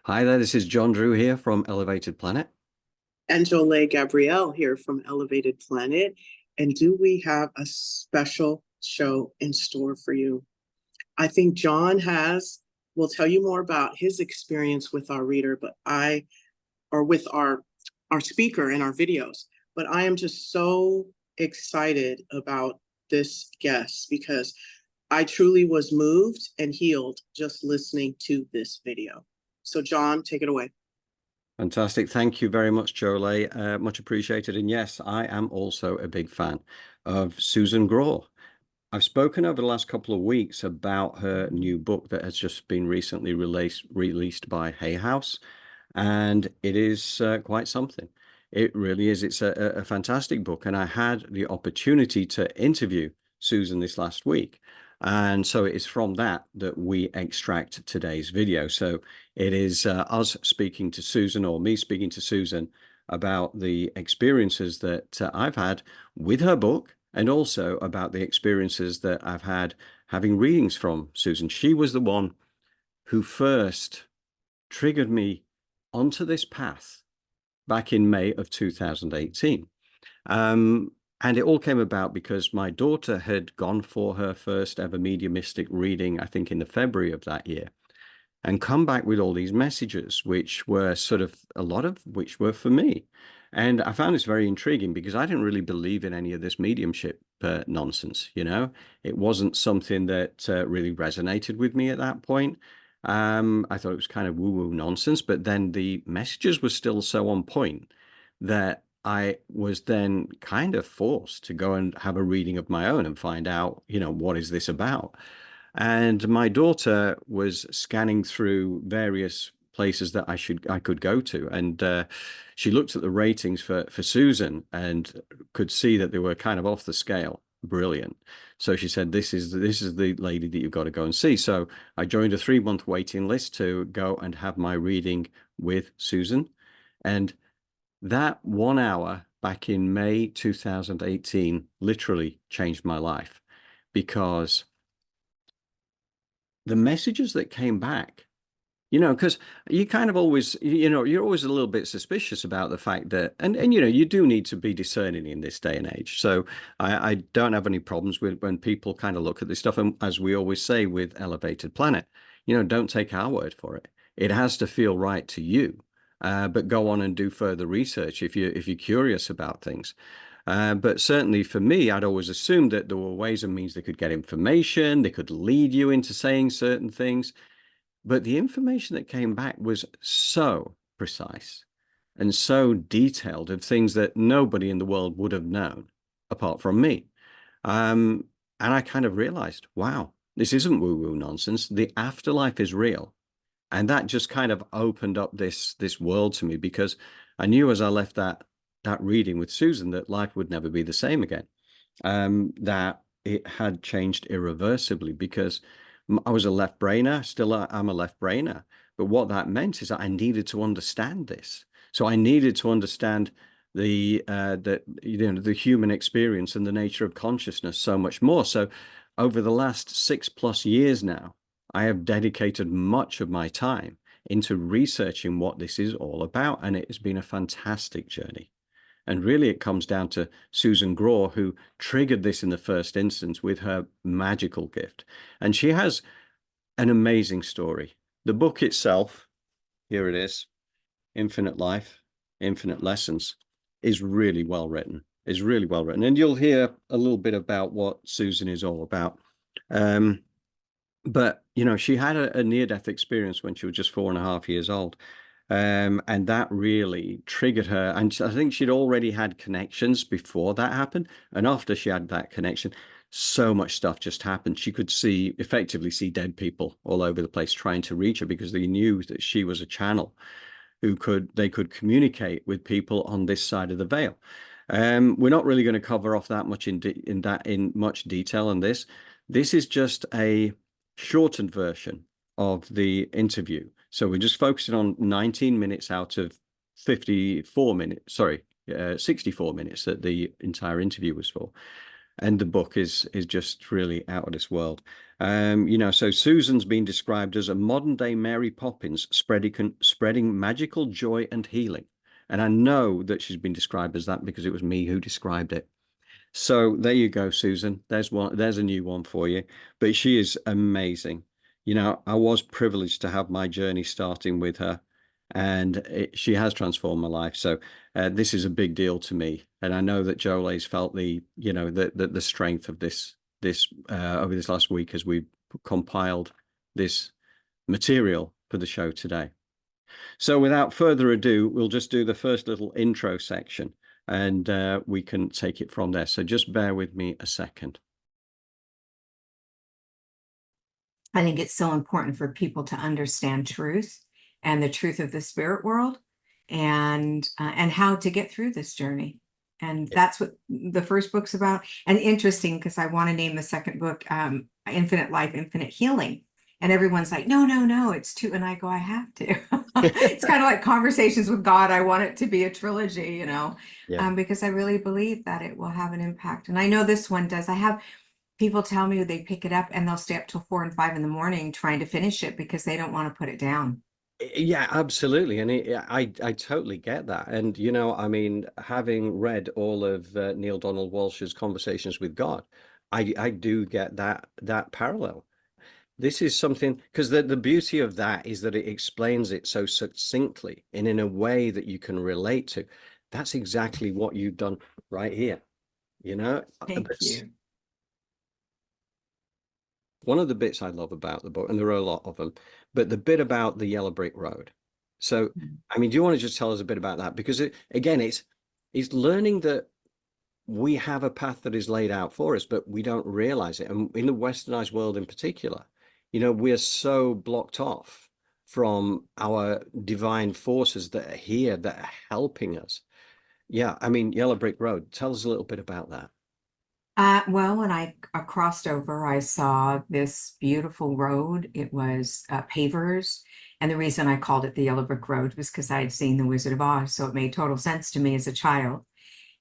Hi there, this is John Drew here from Elevated Planet. Angela Gabrielle here from Elevated Planet. And do we have a special show in store for you? I think will tell you more about his experience with our reader, or with our speaker in our videos. But I am just so excited about this guest because I truly was moved and healed just listening to this video. So John, take it away. Fantastic. Thank you very much, Jolie. Much appreciated. And yes, I am also a big fan of Susan Grau. I've spoken over the last couple of weeks about her new book that has just been recently released by Hay House, and it is quite something. It really is. It's a fantastic book, and I had the opportunity to interview Susan this last week. And so it is from that that we extract today's video. So it is us speaking to Susan, or me speaking to Susan, about the experiences that I've had with her book, and also about the experiences that I've had having readings from Susan. She was the one who first triggered me onto this path back in May of 2018. And it all came about because my daughter had gone for her first ever mediumistic reading, I think in the February of that year, and come back with all these messages, which were a lot of which were for me. And I found this very intriguing because I didn't really believe in any of this mediumship nonsense. It wasn't something that really resonated with me at that point. I thought it was kind of woo-woo nonsense, but then the messages were still so on point that I was then kind of forced to go and have a reading of my own and find out, what is this about? And my daughter was scanning through various places that I could go to, and she looked at the ratings for Susan and could see that they were kind of off the scale. Brilliant. So she said, this is the lady that you've got to go and see. So I joined a 3-month waiting list to go and have my reading with Susan. And that 1 hour back in May 2018 literally changed my life, because the messages that came back, because you kind of always, you're always a little bit suspicious about the fact that, and you do need to be discerning in this day and age. So I don't have any problems with when people kind of look at this stuff. And as we always say with Elevated Planet, don't take our word for it. It has to feel right to you. But go on and do further research if you're curious about things. But certainly for me, I'd always assumed that there were ways and means they could get information, they could lead you into saying certain things. But the information that came back was so precise and so detailed, of things that nobody in the world would have known apart from me. And I kind of realized, wow, this isn't woo-woo nonsense. The afterlife is real. And that just kind of opened up this world to me, because I knew as I left that reading with Susan that life would never be the same again. That it had changed irreversibly, because I was a left brainer, still I'm a left brainer. But what that meant is that I needed to understand this. So I needed to understand the human experience and the nature of consciousness so much more. So over the last 6+ years now, I have dedicated much of my time into researching what this is all about, and it has been a fantastic journey. And really, it comes down to Susan Grau, who triggered this in the first instance with her magical gift. And she has an amazing story. The book itself, here it is, Infinite Life, Infinite Lessons, is really well written, And you'll hear a little bit about what Susan is all about. But, she had a near-death experience when she was just 4.5 years old. And that really triggered her. And I think she'd already had connections before that happened. And after she had that connection, so much stuff just happened. She could effectively see dead people all over the place trying to reach her, because they knew that she was a channel they could communicate with people on this side of the veil. We're not really going to cover off that much in much detail on this. This is just a shortened version of the interview. So we're just focusing on 19 minutes out of 54 minutes, 64 minutes that the entire interview was for. And the book is just really out of this world. You know, so Susan's been described as a modern day Mary Poppins, spreading magical joy and healing. And I know that she's been described as that because it was me who described it. So there you go, Susan. There's a new one for you. But she is amazing. You know, I was privileged to have my journey starting with her, and she has transformed my life. So this is a big deal to me, and I know that Jole's felt you know, the strength of this over this last week as we compiled this material for the show today. So without further ado, we'll just do the first little intro section, and we can take it from there. So just bear with me a second. I think it's so important for people to understand truth and the truth of the spirit world, and how to get through this journey. And that's what the first book's about. And interesting, because I want to name the second book Infinite Life, Infinite Healing. And everyone's like, no, no, no, it's two. And I go, I have to. It's kind of like conversations with God. I want it to be a trilogy, you know, because I really believe that it will have an impact. And I know this one does. I have people tell me they pick it up and they'll stay up till 4 and 5 in the morning trying to finish it because they don't want to put it down. Yeah, absolutely. And I totally get that. And, you know, I mean, having read all of Neil Donald Walsh's Conversations with God, I do get that parallel. This is something, because the beauty of that is that it explains it so succinctly and in a way that you can relate to. That's exactly what you've done right here, you know? Thank you. One of the bits I love about the book, and there are a lot of them, but the bit about the yellow brick road. So, I mean, do you want to just tell us a bit about that? Because again, it's learning that we have a path that is laid out for us, but we don't realize it. And in the westernized world in particular, you know, we're so blocked off from our divine forces that are here, that are helping us. Yeah, I mean, Yellow Brick Road, tell us a little bit about that. Well, when I crossed over, I saw this beautiful road. It was pavers. And the reason I called it the Yellow Brick Road was because I had seen The Wizard of Oz. So it made total sense to me as a child.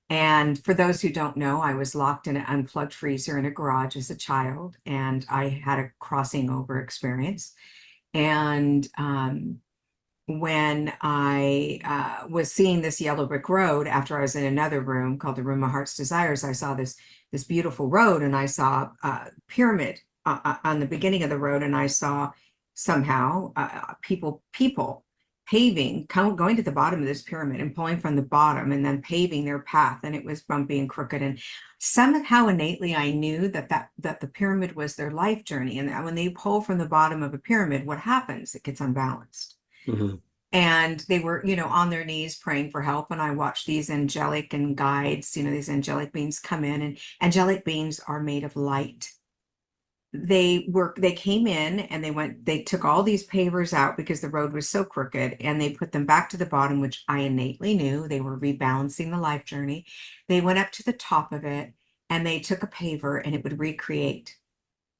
And for those who don't know, I was locked in an unplugged freezer in a garage as a child, and I had a crossing over experience. And when I was seeing this yellow brick road, after I was in another room called the Room of Heart's Desires, I saw this beautiful road, and I saw a pyramid on the beginning of the road, and I saw somehow people paving, going to the bottom of this pyramid and pulling from the bottom and then paving their path, and it was bumpy and crooked. And somehow innately I knew that the pyramid was their life journey, and that when they pull from the bottom of a pyramid, what happens? It gets unbalanced. Mm-hmm. And they were, you know, on their knees praying for help. And I watched these angelic and guides, you know, these angelic beings come in, and angelic beings are made of light. They came in and they took all these pavers out because the road was so crooked, and they put them back to the bottom, which I innately knew they were rebalancing the life journey. They went up to the top of it and they took a paver, and it would recreate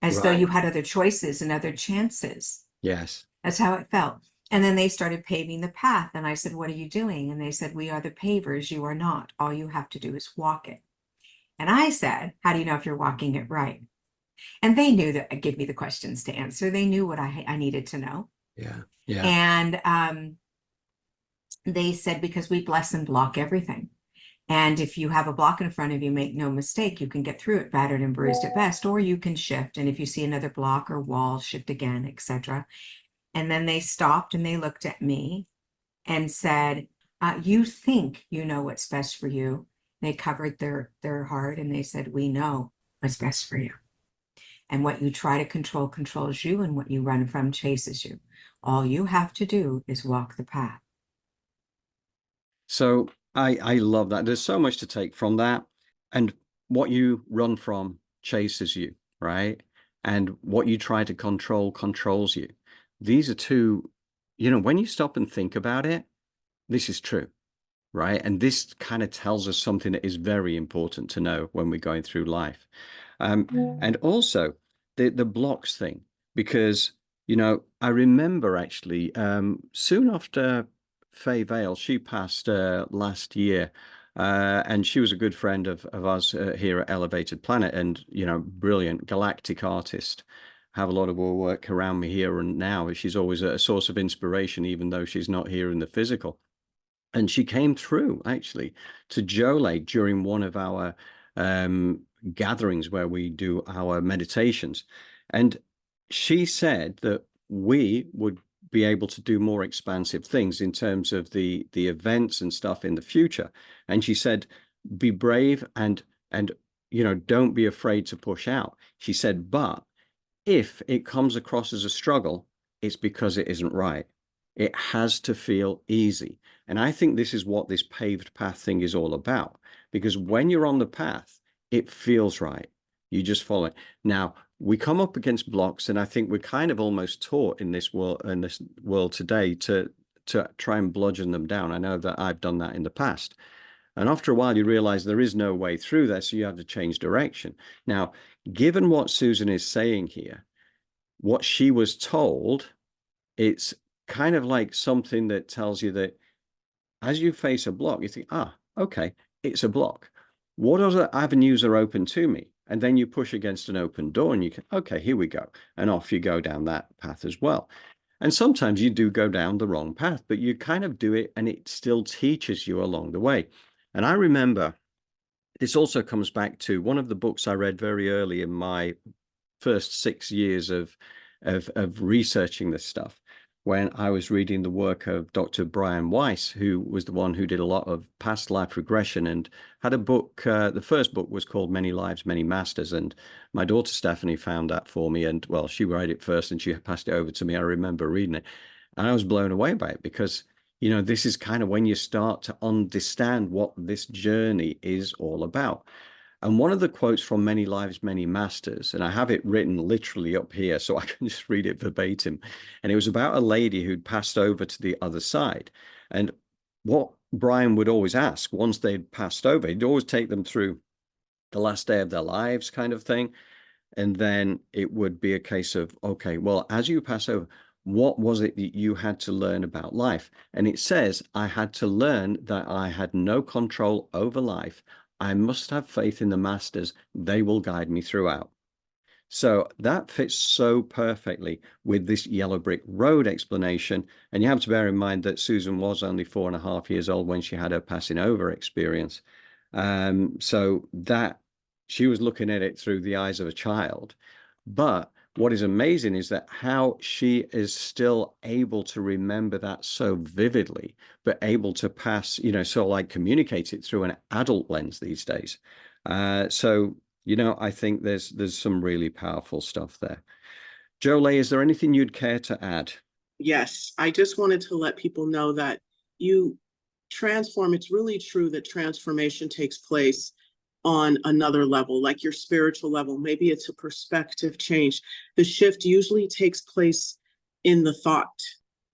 as though you had other choices and other chances. Yes. That's how it felt. And then they started paving the path. And I said, what are you doing? And they said, we are the pavers. You are not. All you have to do is walk it. And I said, how do you know if you're walking it right? And they knew that give me the questions to answer. They knew what I needed to know. Yeah. Yeah. And they said, because we bless and block everything. And if you have a block in front of you, make no mistake, you can get through it battered and bruised at best, or you can shift. And if you see another block or wall, shift again, etc. And then they stopped and they looked at me and said, you think you know what's best for you. They covered their heart and they said, we know what's best for you. And what you try to control controls you, and what you run from chases you. All you have to do is walk the path. So I love that. There's so much to take from that. And what you run from chases you, right? And what you try to control controls you. These are two, you know, when you stop and think about it, this is true, right? And this kind of tells us something that is very important to know when we're going through life. And also the blocks thing, because, you know, I remember actually soon after Faye Vale, she passed last year. And she was a good friend of us here at Elevated Planet, and brilliant galactic artist. Have a lot of her work around me here and now. She's always a source of inspiration, even though she's not here in the physical. And she came through actually to Jole during one of our gatherings where we do our meditations. And she said that we would be able to do more expansive things in terms of the events and stuff in the future. And she said, be brave and don't be afraid to push out. She said, but if it comes across as a struggle, it's because it isn't right. It has to feel easy. And I think this is what this paved path thing is all about. Because when you're on the path, it feels right. You just follow it. Now, we come up against blocks, and I think we're kind of almost taught in this world today to try and bludgeon them down. I know that I've done that in the past. And after a while, you realize there is no way through there, so you have to change direction. Now, given what Susan is saying here, what she was told, it's kind of like something that tells you that as you face a block, you think, okay, it's a block. What other avenues are open to me? And then you push against an open door and you can, okay, here we go. And off you go down that path as well. And sometimes you do go down the wrong path, but you kind of do it and it still teaches you along the way. And I remember this also comes back to one of the books I read very early in my first 6 years of researching this stuff, when I was reading the work of Dr. Brian Weiss, who was the one who did a lot of past life regression and had a book. The first book was called Many Lives, Many Masters. And my daughter Stephanie found that for me. And well, she read it first and she passed it over to me. I remember reading it and I was blown away by it because, this is kind of when you start to understand what this journey is all about. And one of the quotes from Many Lives, Many Masters, and I have it written literally up here so I can just read it verbatim. And it was about a lady who'd passed over to the other side. And what Brian would always ask once they'd passed over, he'd always take them through the last day of their lives kind of thing. And then it would be a case of, okay, well, as you pass over, what was it that you had to learn about life? And it says, I had to learn that I had no control over life. I must have faith in the masters. They will guide me throughout. So that fits so perfectly with this yellow brick road explanation. And you have to bear in mind that Susan was only 4.5 years old when she had her passing over experience. So that she was looking at it through the eyes of a child. But what is amazing is that how she is still able to remember that so vividly, but able to pass, sort of like communicate it through an adult lens these days. So, I think there's some really powerful stuff there. Jole, is there anything you'd care to add? Yes, I just wanted to let people know that you transform. It's really true that transformation takes place on another level, like your spiritual level. Maybe it's a perspective change. The shift usually takes place in the thought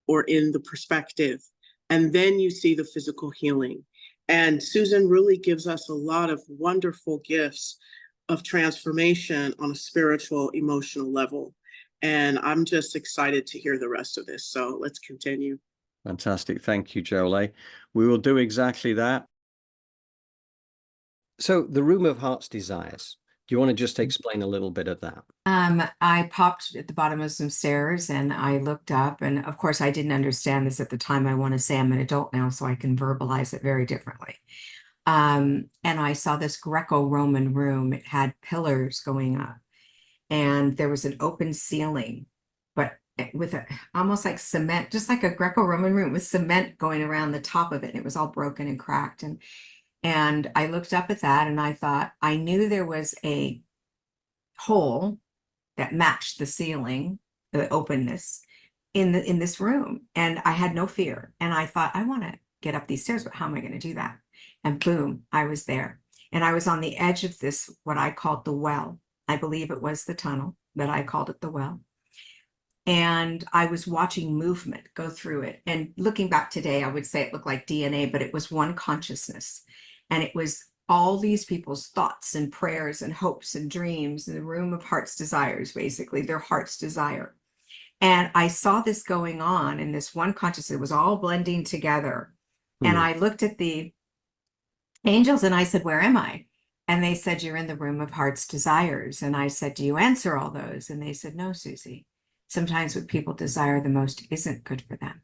or in the perspective, and then you see the physical healing. And Susan really gives us a lot of wonderful gifts of transformation on a spiritual, emotional level. And I'm just excited to hear the rest of this. So let's continue. Fantastic. Thank you, Jole. We will do exactly that. So the Room of Heart's Desires, do you want to just explain a little bit of that? I popped at the bottom of some stairs and I looked up, and of course I didn't understand this at the time. I want to say I'm an adult now, so I can verbalize it very differently. And I saw this Greco-Roman room. It had pillars going up and there was an open ceiling, but with almost like cement, just like a Greco-Roman room with cement going around the top of it. And it was all broken and cracked. And I looked up at that and I thought, I knew there was a hole that matched the ceiling, the openness in this room. And I had no fear. And I thought, I want to get up these stairs, but how am I going to do that? And boom, I was there. And I was on the edge of this, what I called the well. I believe it was the tunnel, but I called it the well. And I was watching movement go through it. And looking back today, I would say it looked like DNA, but it was one consciousness. And it was all these people's thoughts and prayers and hopes and dreams in the room of heart's desires, basically their heart's desire. And I saw this going on in this one consciousness. It was all blending together. And I looked at the angels. And I said, where am I? And they said, you're in the room of heart's desires. And I said, do you answer all those? And they said, no, Susie. Sometimes what people desire the most isn't good for them.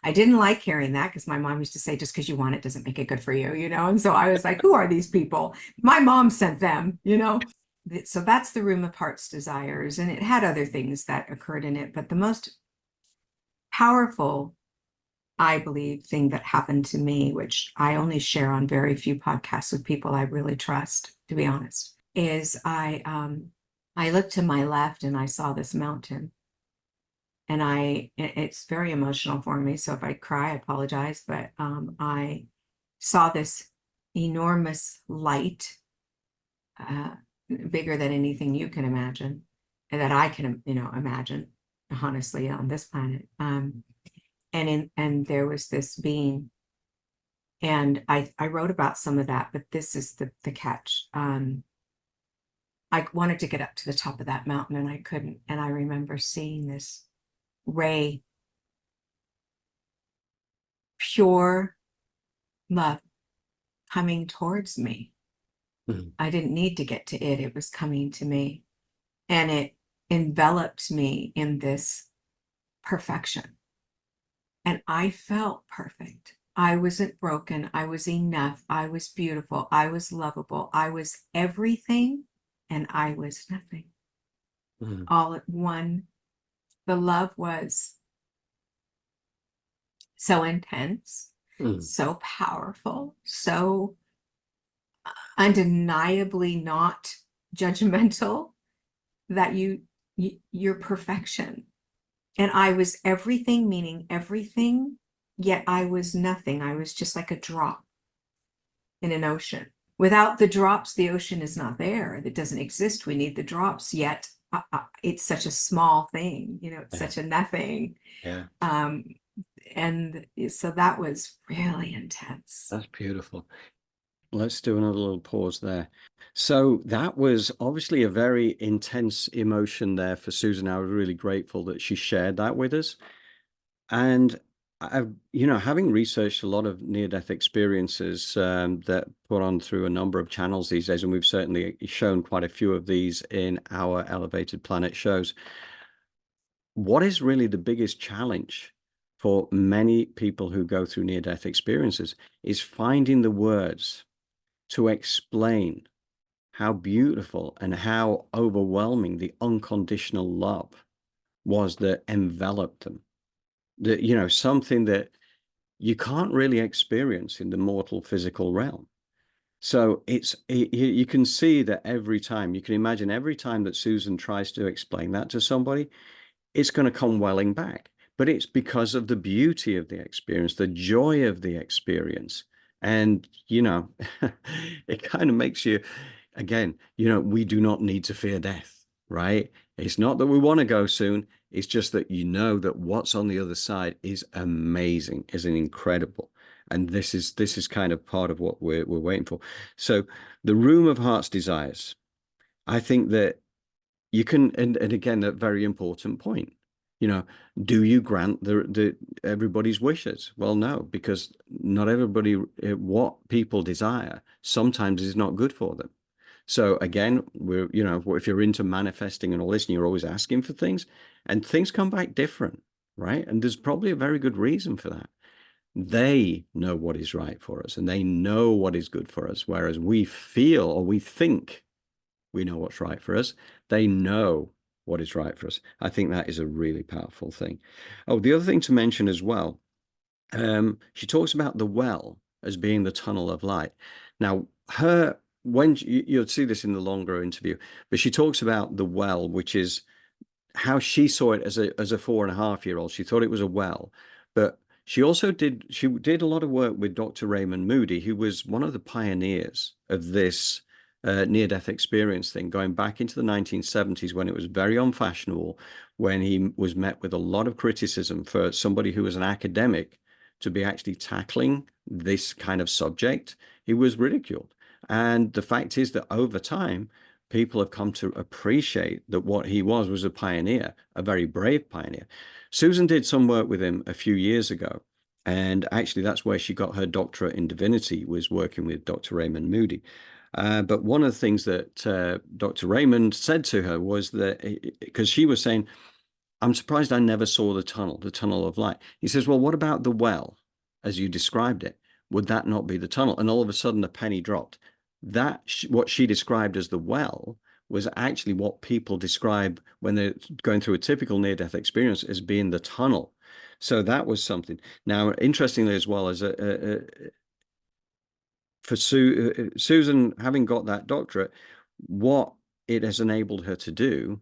I didn't like hearing that because my mom used to say, just because you want it doesn't make it good for you, you know? And so I was like, who are these people? My mom sent them, you know? So that's the room of heart's desires. And it had other things that occurred in it. But the most powerful, I believe, thing that happened to me, which I only share on very few podcasts with people I really trust, to be honest, is I looked to my left and I saw this mountain. And it's very emotional for me. So if I cry, I apologize. But I saw this enormous light, bigger than anything you can imagine, and that I can, imagine, honestly, on this planet. And there was this being, and I wrote about some of that, but this is the catch. I wanted to get up to the top of that mountain and I couldn't. And I remember seeing this ray, pure love coming towards me. Mhm. I didn't need to get to it. It was coming to me, and it enveloped me in this perfection. And I felt perfect. I wasn't broken. I was enough. I was beautiful. I was lovable. I was everything, and I was nothing. Mhm. All at one. The love was so intense, Mhm. so powerful, so undeniably not judgmental, that you're perfection. And I was everything, meaning everything, yet I was nothing. I was just like a drop in an ocean. Without the drops, the ocean is not there. It doesn't exist. We need the drops, yet it's such a small thing, it's Yeah. such a nothing. Yeah. And so that was really intense. That's beautiful. Let's do another little pause there. So that was obviously a very intense emotion there for Susan. I was really grateful that she shared that with us. And I've, having researched a lot of near-death experiences that put on through a number of channels these days, and we've certainly shown quite a few of these in our Elevated Planet shows. What is really the biggest challenge for many people who go through near-death experiences is finding the words to explain how beautiful and how overwhelming the unconditional love was that enveloped them. That, something that you can't really experience in the mortal physical realm. So you can see that every time, you can imagine every time that Susan tries to explain that to somebody, it's going to come welling back. But it's because of the beauty of the experience, the joy of the experience. And, it kind of makes you, again, we do not need to fear death, right? It's not that we want to go soon. It's just that that what's on the other side is amazing, is an incredible. And this is kind of part of what we're waiting for. So the room of heart's desires, I think that you can, and again, a very important point, do you grant the everybody's wishes? Well, no, because not everybody, what people desire sometimes is not good for them. So again, if you're into manifesting and all this, and you're always asking for things, and things come back different, right? And there's probably a very good reason for that. They know what is right for us, and they know what is good for us, whereas we feel or we think we know what's right for us. They know what is right for us. I think that is a really powerful thing. Oh, the other thing to mention as well, she talks about the well as being the tunnel of light. Now, you'll see this in the longer interview, but she talks about the well, which is how she saw it as a 4.5-year-old. She thought it was a well, but she did a lot of work with Dr. Raymond Moody, who was one of the pioneers of this near-death experience thing, going back into the 1970s when it was very unfashionable, when he was met with a lot of criticism for somebody who was an academic to be actually tackling this kind of subject. He was ridiculed. And the fact is that over time, people have come to appreciate that what he was a pioneer, a very brave pioneer. Susan did some work with him a few years ago, And actually, that's where she got her doctorate in divinity, was working with Dr. Raymond Moody. But one of the things that Dr. Raymond said to her was that, because she was saying, I'm surprised I never saw the tunnel of light. He says, well, what about the well, as you described it? Would that not be the tunnel? And all of a sudden, the penny dropped. That, what she described as the well, was actually what people describe when they're going through a typical near-death experience as being the tunnel. So that was something. Now, interestingly, as well as for Susan having got that doctorate, what it has enabled her to do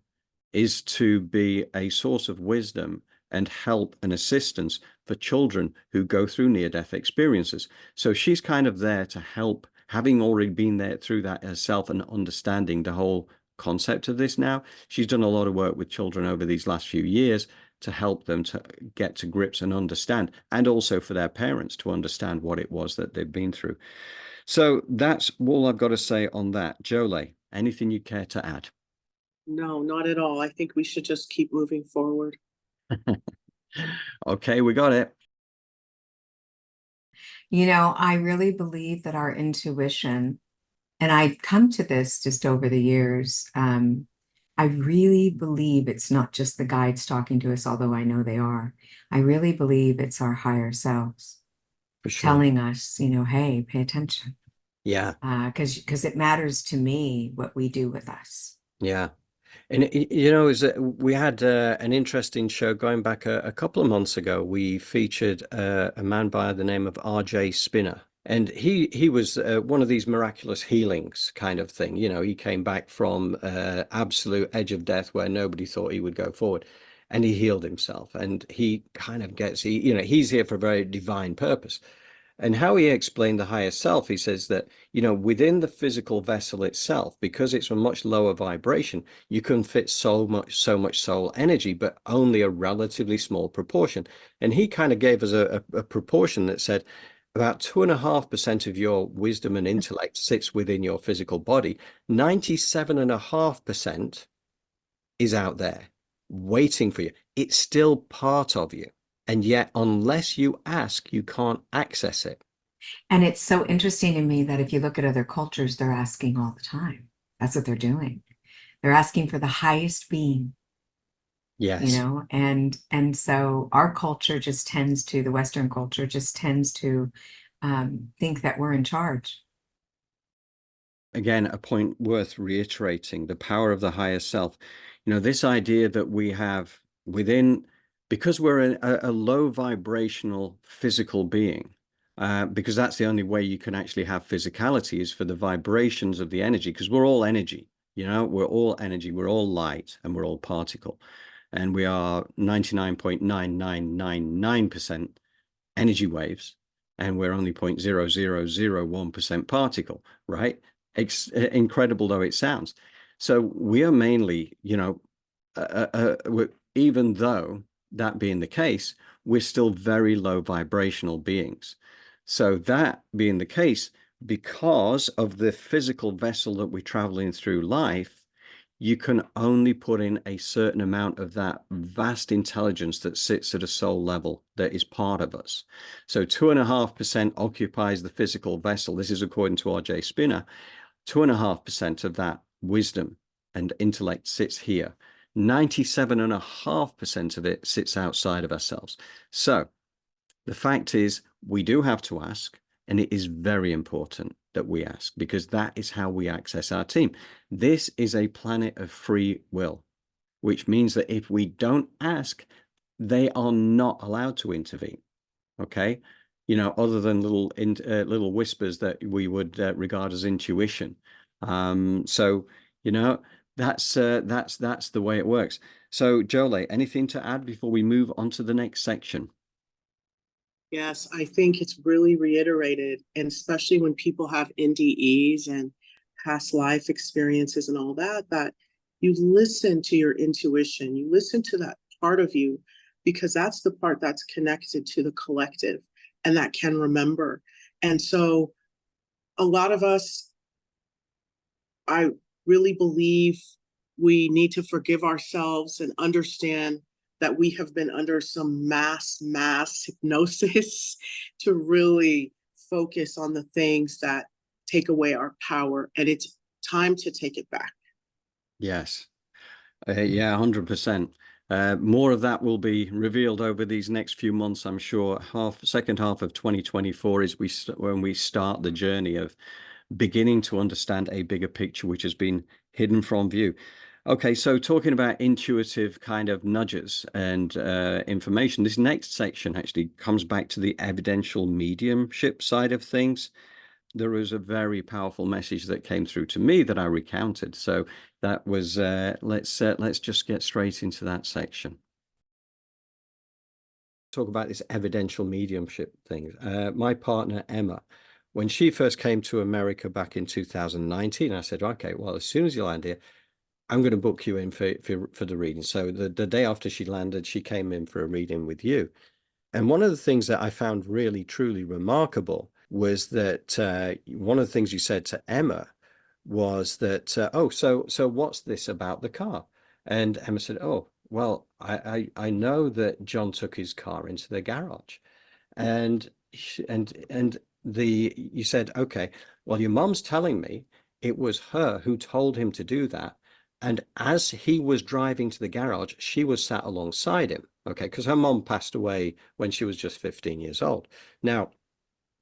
is to be a source of wisdom and help and assistance for children who go through near-death experiences. So she's kind of there to help, having already been there through that herself and understanding the whole concept of this now. She's done a lot of work with children over these last few years to help them to get to grips and understand, and also for their parents to understand what it was that they've been through. So that's all I've got to say on that. Jolie, anything you care to add? No, not at all. I think we should just keep moving forward. Okay, we got it. You know, I really believe that our intuition, and I come to this just over the years, I really believe it's not just the guides talking to us, although I know they are. I really believe it's our higher selves For sure. telling us, you know, hey, pay attention. Yeah. Because it matters to me what we do with us. Yeah. And you know, we had an interesting show going back a couple of months ago. We featured a man by the name of R.J. Spinner, and he was one of these miraculous healings kind of thing. You know, he came back from absolute edge of death where nobody thought he would go forward, and he healed himself. And he kind of gets, you know, he's here for a very divine purpose. And how he explained the higher self, he says that, you know, within the physical vessel itself, because it's a much lower vibration, you can fit so much soul energy, but only a relatively small proportion. And he kind of gave us a proportion that said about 2.5% of your wisdom and intellect sits within your physical body. 97.5% is out there waiting for you. It's still part of you. And yet, unless you ask, you can't access it. And it's so interesting to me that if you look at other cultures, they're asking all the time. That's what they're doing. They're asking for the highest being, Yes. you know, and so our culture just tends to, the Western culture just tends to think that we're in charge. Again, a point worth reiterating, the power of the higher self. You know, this idea that we have within, because we're a low vibrational physical being, because that's the only way you can actually have physicality, is for the vibrations of the energy, because we're all energy, you know, we're all energy, we're all light, and we're all particle. And we are 99.9999% energy waves, and we're only 0.0001% particle, right? Incredible though it sounds. So we are mainly, you know, even though that being the case, we're still very low vibrational beings. So that being the case, because of the physical vessel that we're traveling through life, you can only put in a certain amount of that vast intelligence that sits at a soul level that is part of us. So 2.5% occupies the physical vessel. This is according to R.J. Spinner. 2.5% of that wisdom and intellect sits here. 97.5% of it sits outside of ourselves. So the fact is, we do have to ask, and it is very important that we ask, because that is how we access our team. This is a planet of free will, which means that if we don't ask, they are not allowed to intervene. Okay, you know, other than little whispers that we would regard as intuition. So you know, that's the way it works. So Jolie, anything to add before we move on to the next section? Yes, I think it's really reiterated, and especially when people have NDEs and past life experiences and all that, that you listen to your intuition, you listen to that part of you, because that's the part that's connected to the collective and that can remember. And so a lot of us, I really believe we need to forgive ourselves and understand that we have been under some mass hypnosis to really focus on the things that take away our power, and it's time to take it back. Yes. Yeah, 100%. More of that will be revealed over these next few months, I'm sure. Second half of 2024 is when we start the journey of beginning to understand a bigger picture which has been hidden from view. Okay, so talking about intuitive kind of nudges and information, this next section actually comes back to the evidential mediumship side of things. There was a very powerful message that came through to me that I recounted. So that was, let's just get straight into that section. Talk about this evidential mediumship thing. My partner, Emma, when she first came to America back in 2019, I said, okay, well, as soon as you land here, I'm going to book you in for the reading. So the day after she landed, she came in for a reading with you. And one of the things that I found really, truly remarkable was that one of the things you said to Emma was that, oh, so what's this about the car? And Emma said, oh, well, I know that John took his car into the garage. And you said, okay, well, your mom's telling me it was her who told him to do that. And as he was driving to the garage, she was sat alongside him. Okay, because her mom passed away when she was just 15 years old. Now,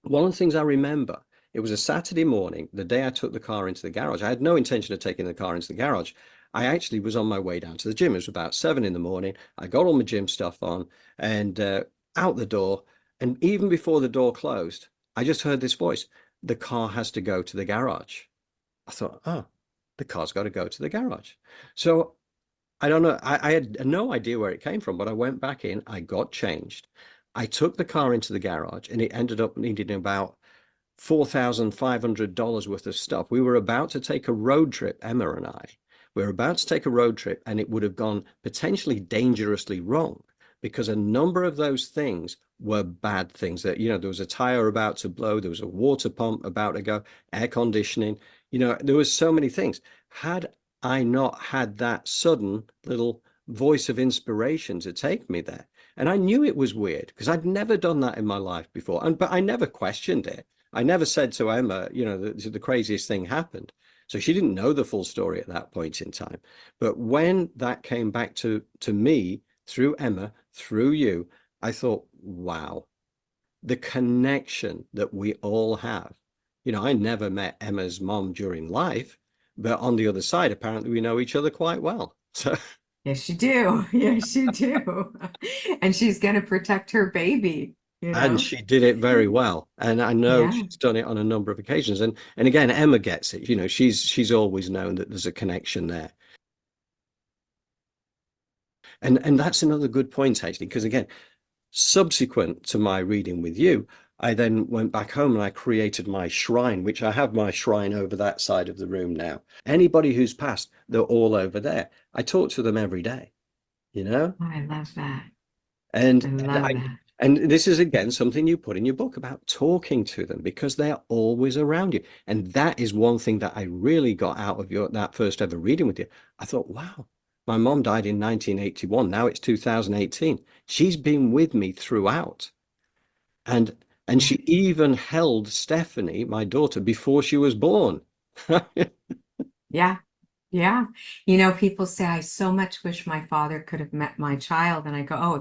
one of the things I remember, it was a Saturday morning, the day I took the car into the garage. I had no intention of taking the car into the garage. I actually was on my way down to the gym. It was about 7 in the morning. I got all my gym stuff on and out the door. And even before the door closed, I just heard this voice: the car has to go to the garage. I thought, oh, the car's got to go to the garage. So I don't know. I had no idea where it came from, but I went back in, I got changed. I took the car into the garage and it ended up needing about $4,500 worth of stuff. We were about to take a road trip, Emma and I. We were about to take a road trip and it would have gone potentially dangerously wrong because a number of those things were bad things. That, there was a tire about to blow, there was a water pump about to go, air conditioning, there was so many things. Had I not had that sudden little voice of inspiration to take me there. And I knew it was weird because I'd never done that in my life before. But I never questioned it. I never said to Emma, the craziest thing happened. So she didn't know the full story at that point in time. But when that came back to me through Emma, through you, I thought, wow, the connection that we all have. I never met Emma's mom during life, but on the other side, apparently we know each other quite well. So Yes, you do. Yes, you do. And she's going to protect her baby, and she did it very well. And I know Yeah. she's done it on a number of occasions. And again, Emma gets it. She's always known that there's a connection there. And that's another good point, actually, because again, subsequent to my reading with you, I then went back home and I created my shrine, which I have my shrine over that side of the room now. Anybody who's passed, they're all over there. I talk to them every day, I love that. and I and love I that. and this is again something you put in your book about talking to them because they are always around you. And that is one thing that I really got out of that first ever reading with you. I thought, wow, my mom died in 1981. Now it's 2018. She's been with me throughout. And Yeah. she even held Stephanie, my daughter, before she was born. Yeah. Yeah. People say, I so much wish my father could have met my child. And I go,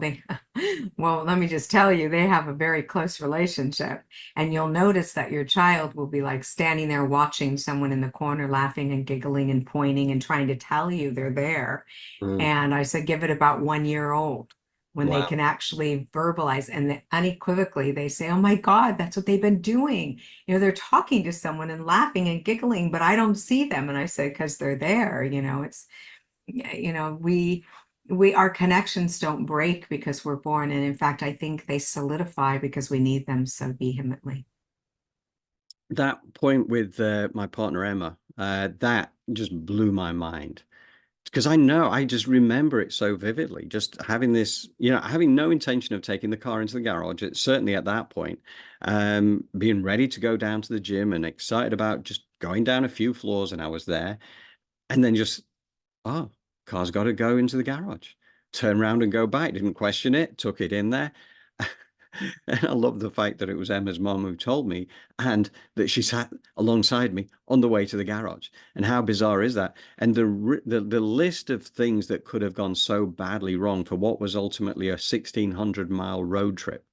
well, let me just tell you, they have a very close relationship. And you'll notice that your child will be like standing there watching someone in the corner, laughing and giggling and pointing and trying to tell you they're there. Mm, And I said, give it about 1 year old when they wow. can actually verbalize, and unequivocally they say, oh my God, that's what they've been doing. They're talking to someone and laughing and giggling, but I don't see them. And I say, because they're there. Our connections don't break because we're born. And in fact, I think they solidify because we need them so vehemently. That point with my partner Emma, that just blew my mind. Because I just remember it so vividly, just having this, having no intention of taking the car into the garage. It's certainly at that point, being ready to go down to the gym and excited about just going down a few floors, and I was there. And then just, oh, car's got to go into the garage. turn around and go back. Didn't question it, took it in there. And I love the fact that it was Emma's mom who told me, and that she sat alongside me on the way to the garage. And how bizarre is that? And the list of things that could have gone so badly wrong for what was ultimately a 1,600-mile road trip,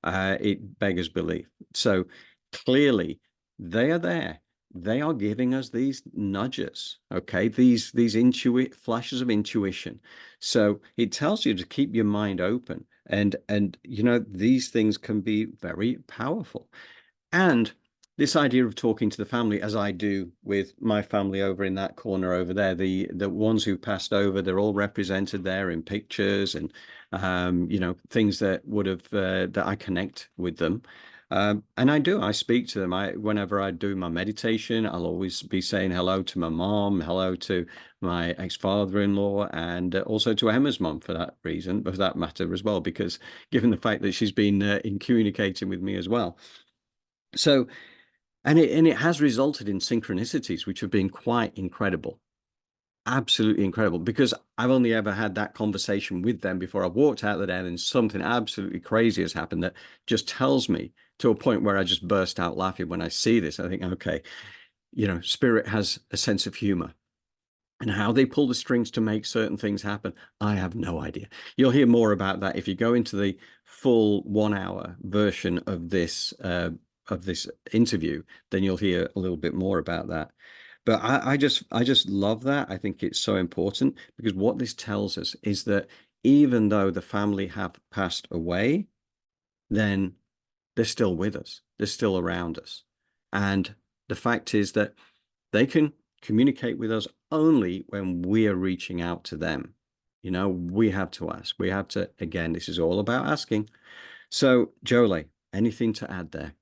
it beggars belief. So clearly, they are there. They are giving us these nudges, okay? These flashes of intuition. So it tells you to keep your mind open, and you know, these things can be very powerful. And this idea of talking to the family, as I do with my family over in that corner over there, the ones who passed over, they're all represented there in pictures, and you know, things that would have that I connect with them. And I speak to them. Whenever I do my meditation, I'll always be saying hello to my mom, hello to my ex-father-in-law, and also to Emma's mom for that reason, for that matter as well, because given the fact that she's been in communicating with me as well. So, and it has resulted in synchronicities, which have been quite incredible. Absolutely incredible, because I've only ever had that conversation with them before I walked out the den, and something absolutely crazy has happened that just tells me, to a point where I just burst out laughing when I see this. I think, okay, you know, spirit has a sense of humor, and how they pull the strings to make certain things happen, I have no idea. You'll hear more about that if you go into the full 1 hour version of this interview. Then you'll hear a little bit more about that. But I just love that. I think it's so important, because what this tells us is that even though the family have passed away, then they're still with us. They're still around us. And the fact is that they can communicate with us only when we are reaching out to them. You know, we have to ask. We have to, again, this is all about asking. So, Jolie, anything to add there?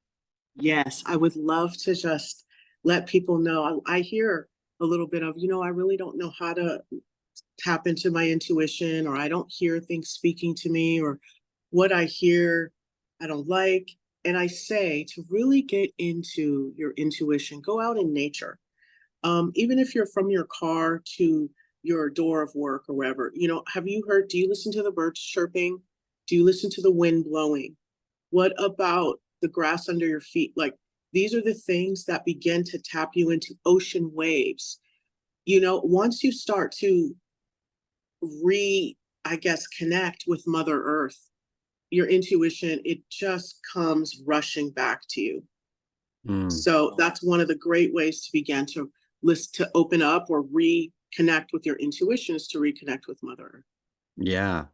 Yes, I would love to just let people know. I hear a little bit of, I really don't know how to tap into my intuition, or I don't hear things speaking to me, or what I hear, I don't like. And I say, to really get into your intuition, go out in nature. Even if you're from your car to your door of work or wherever, do you listen to the birds chirping? Do you listen to the wind blowing? What about the grass under your feet? Like, these are the things that begin to tap you into ocean waves. Once you start to connect with Mother Earth, your intuition, it just comes rushing back to you. So that's one of the great ways to begin to open up or reconnect with your intuition, is to reconnect with Mother Earth. Yeah.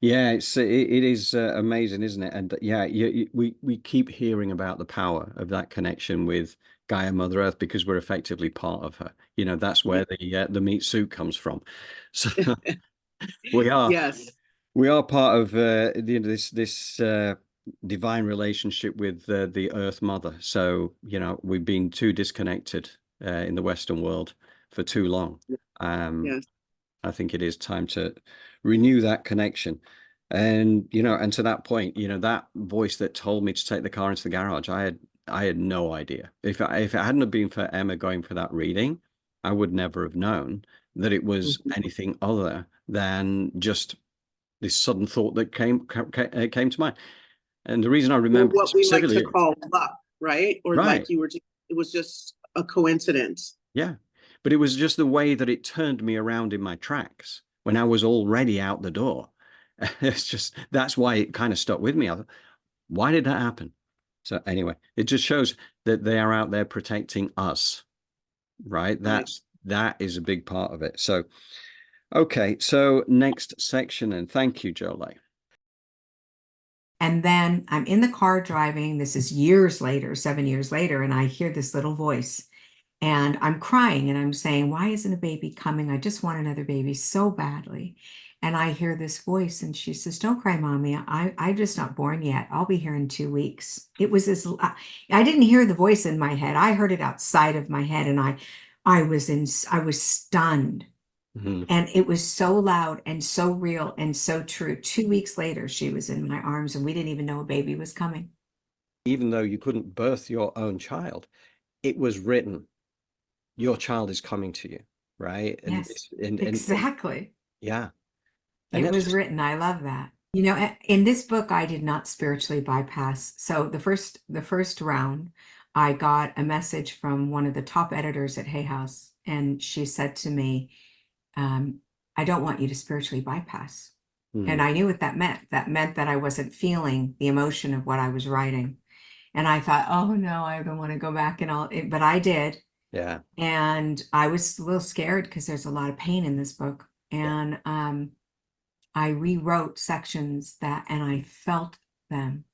Yeah, it is amazing, isn't it? And yeah, we keep hearing about the power of that connection with Gaia, Mother Earth, because we're effectively part of her. You know, that's where the meat suit comes from. So we are Yes. we are part of this divine relationship with the Earth Mother. So, you know, we've been too disconnected in the Western world for too long. Yes. I think it is time to renew that connection. And, you know, and to that point, you know, that voice that told me to take the car into the garage, I had no idea. If it hadn't have been for Emma going for that reading, I would never have known that it was anything other than just this sudden thought that came to mind. And the reason I remember what we like to specifically, call luck, right? Or right, like it was just a coincidence. yeah, but it was just the way that it turned me around in my tracks when I was already out the door. It's just, that's why it kind of stuck with me. Why did that happen? So anyway, it just shows that they are out there protecting us, right? Right. That is a big part of it. So, okay, so next section, and thank you, Jolie. And then I'm in the car driving. This is years later, 7 years later, and I hear this little voice. And I'm crying and I'm saying, why isn't a baby coming? I just want another baby so badly. And I hear this voice and she says, don't cry, mommy. I'm just not born yet. I'll be here in 2 weeks. It was this, I didn't hear the voice in my head. I heard it outside of my head, and I was stunned. And it was so loud and so real and so true. 2 weeks later, she was in my arms and we didn't even know a baby was coming. Even though you couldn't birth your own child, it was written, your child is coming to you, right? And Yes, and exactly. yeah, And It that's was just, written. I love that. You know, in this book, I did not spiritually bypass. So the first round, I got a message from one of the top editors at Hay House, and she said to me, I don't want you to spiritually bypass. And mm, I knew what that meant. That meant that I wasn't feeling the emotion of what I was writing. And I thought, oh no, I don't want to go back and all, but I did. yeah, And I was a little scared because there's a lot of pain in this book. yeah, And I rewrote sections and I felt them.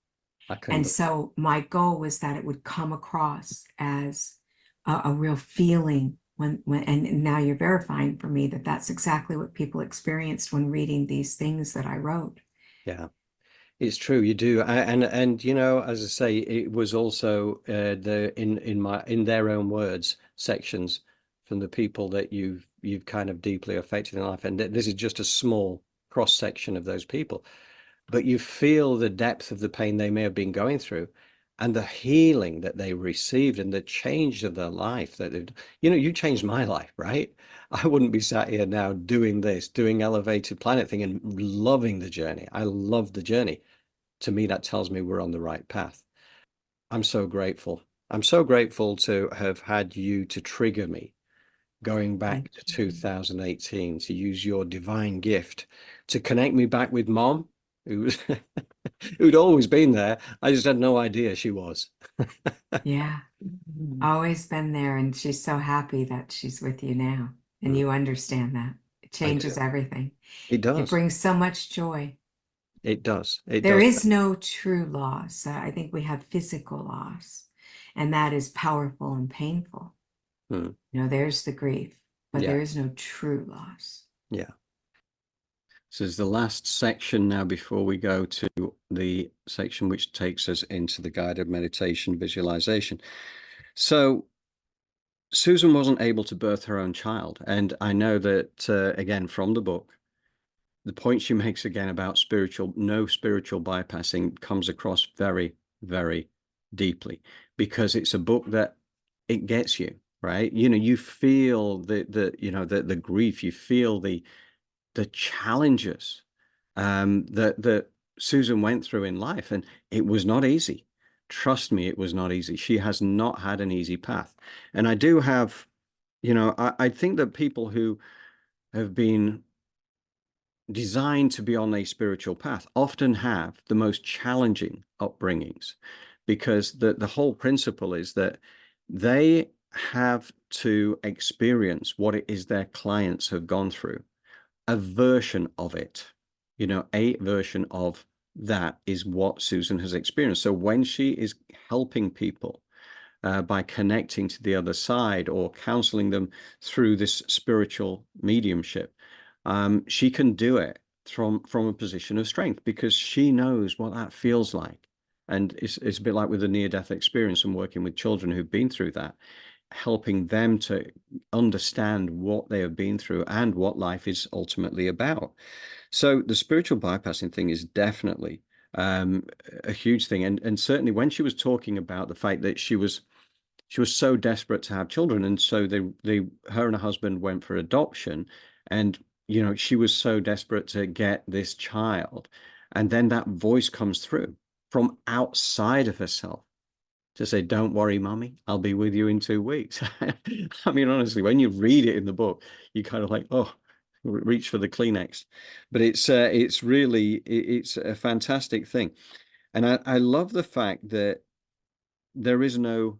I couldn't And believe. so my goal was that it would come across as a real feeling and now you're verifying for me that that's exactly what people experienced when reading these things that I wrote. Yeah. It's true, you do, and you know, as I say, it was also in their own words sections from the people that you've kind of deeply affected in life, and this is just a small cross section of those people, but you feel the depth of the pain they may have been going through, and the healing that they received, and the change of their life that they've, you know, you changed my life, right? I wouldn't be sat here now doing this, doing Elevated Planet thing, and loving the journey. I love the journey. To me, that tells me we're on the right path. I'm so grateful. I'm so grateful to have had you to trigger me going Thank back to you. 2018 to use your divine gift to connect me back with mom, who was who'd always been there. I just had no idea she was. Yeah, always been there. And she's so happy that she's with you now. And Mm, you understand that. It I changes do. everything. It It does. brings so much joy. It does. It There does. is no true loss. I think we have physical loss, and that is powerful and painful. Mm, You know, there's the grief, but yeah. there is no true loss. Yeah. So there's the last section now before we go to the section which takes us into the guided meditation visualization. So Susan wasn't able to birth her own child. And I know that, again, from the book, the point she makes again about no spiritual bypassing comes across very, very deeply, because it's a book that it gets you, right? You know, you feel the grief, you feel the challenges that Susan went through in life, and it was not easy. Trust me, it was not easy. She has not had an easy path. And I do have, I think that people who have been designed to be on a spiritual path often have the most challenging upbringings, because the whole principle is that they have to experience what it is their clients have gone through, a version of it, a version of that is what Susan has experienced. So when she is helping people by connecting to the other side or counseling them through this spiritual mediumship, she can do it from a position of strength, because she knows what that feels like. And it's a bit like with the near-death experience and working with children who've been through that, helping them to understand what they have been through and what life is ultimately about. So the spiritual bypassing thing is definitely a huge thing. And certainly when she was talking about the fact that she was so desperate to have children, and so her and her husband went for adoption, and she was so desperate to get this child, and then that voice comes through from outside of herself to say, "Don't worry, mommy, I'll be with you in 2 weeks." I mean, honestly, when you read it in the book, you kind of like, oh, reach for the Kleenex. But it's really it's a fantastic thing, and I love the fact that there is no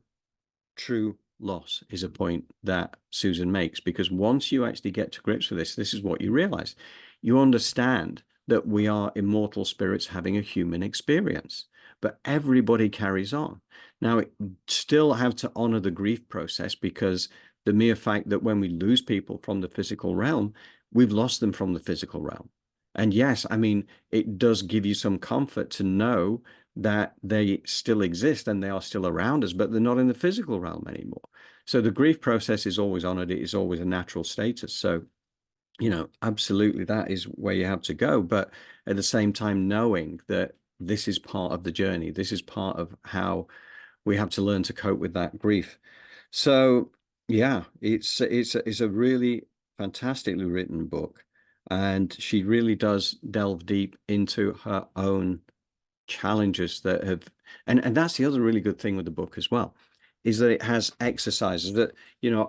true loss, is a point that Susan makes, because once you actually get to grips with this is what you realize. You understand that we are immortal spirits having a human experience, but everybody carries on. Now, still have to honor the grief process, because the mere fact that when we lose people from the physical realm, we've lost them from the physical realm. And yes, I mean, it does give you some comfort to know that they still exist and they are still around us, but they're not in the physical realm anymore. So the grief process is always honored. It is always a natural status. So, absolutely that is where you have to go. But at the same time, knowing that this is part of the journey, this is part of how we have to learn to cope with that grief. So yeah, it's a really fantastically written book. And she really does delve deep into her own challenges that have, and that's the other really good thing with the book as well, is that it has exercises that,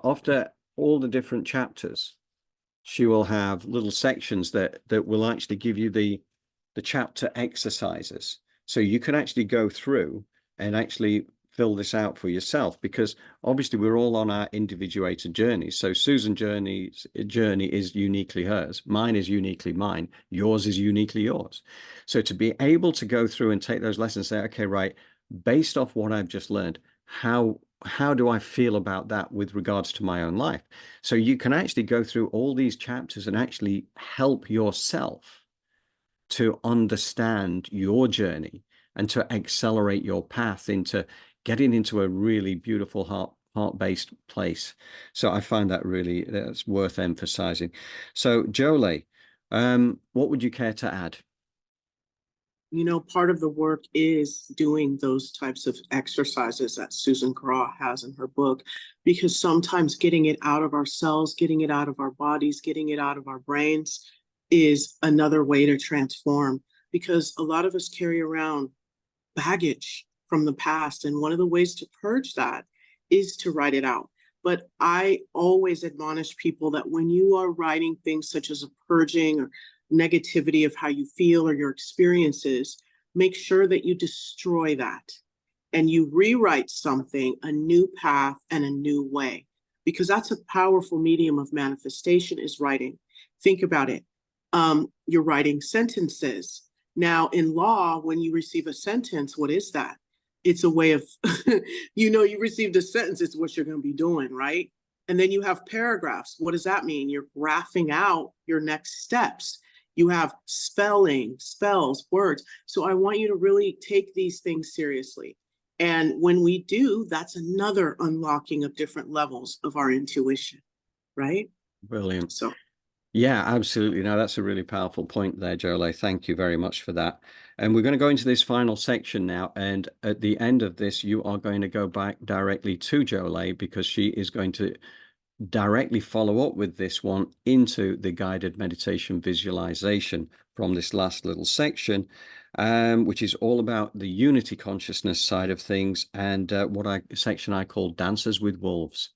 after all the different chapters, she will have little sections that will actually give you the chapter exercises. So you can actually go through and actually fill this out for yourself, because obviously we're all on our individuated journeys. So Susan's journey is uniquely hers, mine is uniquely mine, yours is uniquely yours. So to be able to go through and take those lessons and say, okay, right, based off what I've just learned, how do I feel about that with regards to my own life? So you can actually go through all these chapters and actually help yourself to understand your journey and to accelerate your path into getting into a really beautiful heart-based place. So I find that's worth emphasizing. So Jolie, what would you care to add? Part of the work is doing those types of exercises that Susan Grau has in her book, because sometimes getting it out of ourselves, getting it out of our bodies, getting it out of our brains is another way to transform, because a lot of us carry around baggage from the past. And one of the ways to purge that is to write it out. But I always admonish people that when you are writing things such as a purging or negativity of how you feel or your experiences, make sure that you destroy that and you rewrite something, a new path and a new way, because that's a powerful medium of manifestation is writing. Think about it. You're writing sentences. Now, in law, when you receive a sentence, what is that? It's a way of, you received a sentence, it's what you're going to be doing, right? And then you have paragraphs. What does that mean? You're graphing out your next steps. You have spelling, spells, words. So I want you to really take these things seriously. And when we do, that's another unlocking of different levels of our intuition, right? Brilliant. So yeah, absolutely. No, that's a really powerful point there, Jolie. Thank you very much for that. And we're going to go into this final section now. And at the end of this, you are going to go back directly to Jolie, because she is going to directly follow up with this one into the guided meditation visualization from this last little section, which is all about the unity consciousness side of things, and section I call Dancers with Wolves.